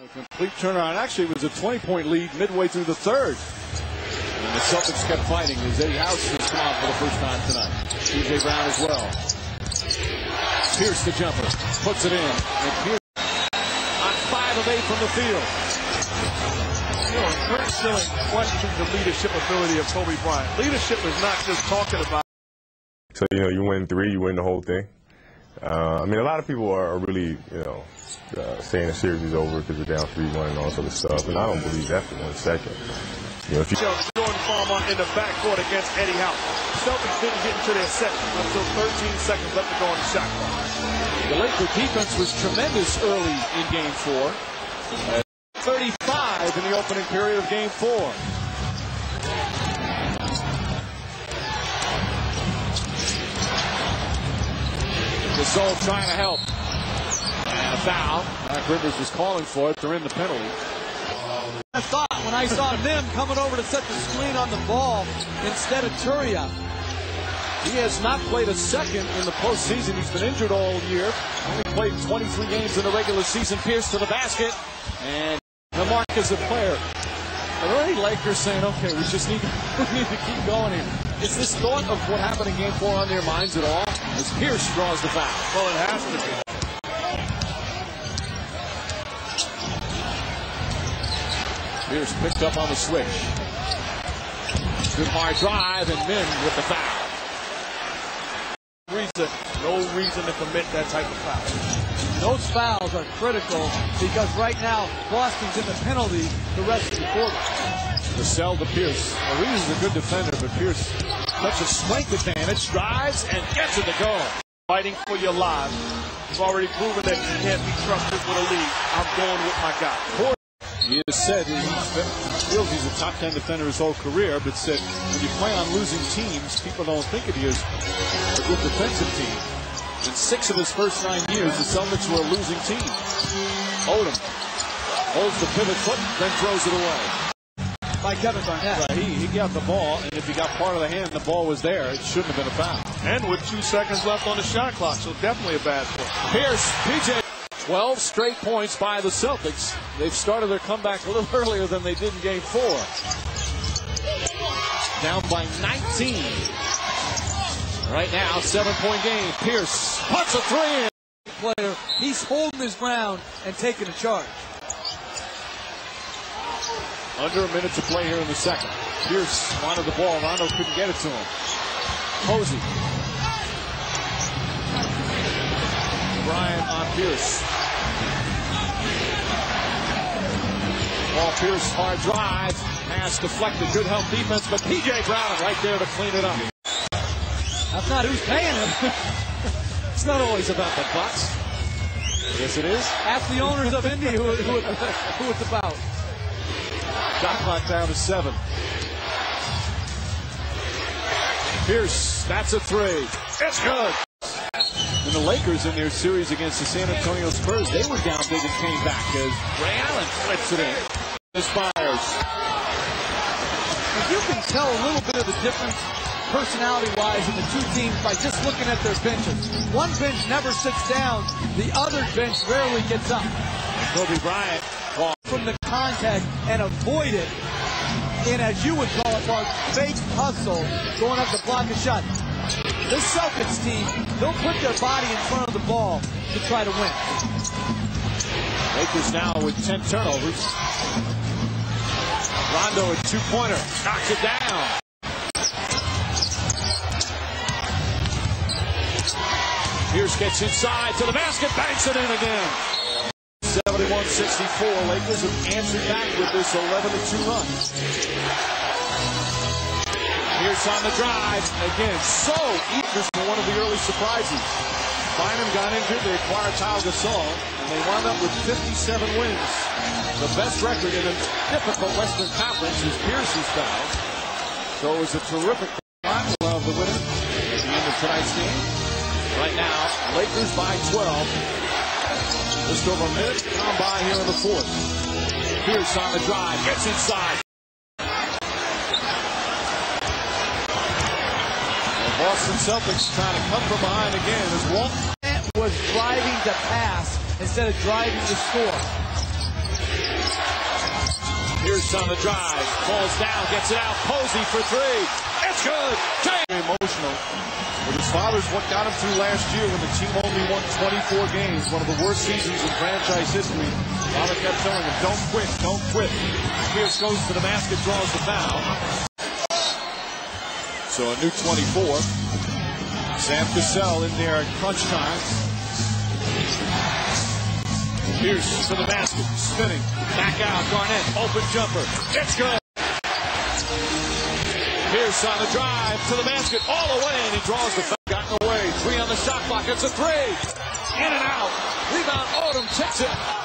A complete turnaround. Actually, it was a 20-point lead midway through the third. And the Celtics kept fighting as Eddie House has come out for the first time tonight. TJ Brown as well. Pierce the jumper. Puts it in. And Pierce on 5 of 8 from the field. You know, Chris still questions the leadership ability of Kobe Bryant. Leadership is not just talking about. So, you win 3, you win the whole thing. I mean, a lot of people are really, saying the series is over because they're down 3-1 and all sort of stuff. And I don't believe that for 1 second. If you Jordan Farmer in the backcourt against Eddie House. Celtics didn't get into their set until 13 seconds left to go on the shot clock. The Laker defense was tremendous early in Game 4. 35 in the opening period of Game 4. Gasol trying to help. And a foul. Doc Rivers was calling for it. They're in the penalty. I thought when I saw them coming over to set the screen on the ball instead of Turia. He has not played a second in the postseason. He's been injured all year. Only played 23 games in the regular season. Pierce to the basket. And the mark is a player. Are there any Lakers saying, okay, we need to keep going here? Is this thought of what happened in Game 4 on their minds at all? As Pierce draws the foul. Well, it has to be. Pierce picked up on the switch. Good hard drive, and Min with the foul. No reason to commit that type of foul. Those fouls are critical because right now Boston's in the penalty the rest of the quarter. Vassell to Pierce. Reed is a good defender, but Pierce such a strength advantage, drives and gets it to go. Fighting for your lives. You've already proven that you can't be trusted with a lead. I'm going with my guy. He has said he feels he's a top 10 defender his whole career, but said when you play on losing teams, people don't think of you as a good defensive team. In 6 of his first 9 years, the Celtics were a losing team. Odom holds the pivot foot, then throws it away. By Kevin Garnett. Right, he got the ball, and if he got part of the hand, the ball was there. It shouldn't have been a foul. And with 2 seconds left on the shot clock, so definitely a bad play. Pierce, PJ. 12 straight points by the Celtics. They've started their comeback a little earlier than they did in Game 4. Down by 19. Right now, 7-point game. Pierce puts a 3 in. Player, he's holding his ground and taking a charge. Under a minute to play here in the second. Pierce wanted the ball. Rondo couldn't get it to him. Posey. Bryant on Pierce. Ball Pierce, hard drive. Pass deflected. Good help defense, but P.J. Brown right there to clean it up. That's not who's paying him. It's not always about the bucks. Yes, it is. Ask the owners of Indy who it's about. Shot clock down to 7. Pierce, that's a 3. It's good. And the Lakers in their series against the San Antonio Spurs, they were down big and came back as Ray Allen flips it in. Inspires. You can tell a little bit of the difference personality-wise in the two teams by just looking at their benches. One bench never sits down. The other bench rarely gets up. Kobe Bryant from the contact and avoid it in, as you would call it, Mark, fake hustle, going up to block a shot. This Celtics team, they'll put their body in front of the ball to try to win. Lakers now with 10 turnovers. Rondo a 2-pointer, knocks it down. Pierce gets inside to the basket, banks it in again. 71-64. Lakers have answered back with this 11-2 run. Pierce on the drive. Again, so eager for one of the early surprises. Bynum got injured. They acquired Kyle Gasol, and they wound up with 57 wins. The best record in a difficult Western Conference is Pierce's foul. So it was a terrific time. We'll have the winner at the end of tonight's game. Right now, Lakers by 12. Just over a minute gone by here in the fourth. Pierce on the drive, gets inside. The Boston Celtics trying to come from behind again as Walt was driving to pass instead of driving to score. Pierce on the drive. Falls down, gets it out. Posey for three. It's good. Very emotional. But his father's what got him through last year when the team only won 24 games. One of the worst seasons in franchise history. Father kept telling him, don't quit, don't quit. Pierce goes to the basket, draws the foul. So a new 24. Sam Cassell in there at crunch time. Pierce to the basket, spinning, back out, Garnett, open jumper, it's good. Pierce on the drive to the basket, all the way, and he draws the foul. Gotten away, three on the shot clock, it's a three. In and out, rebound, Odom takes it.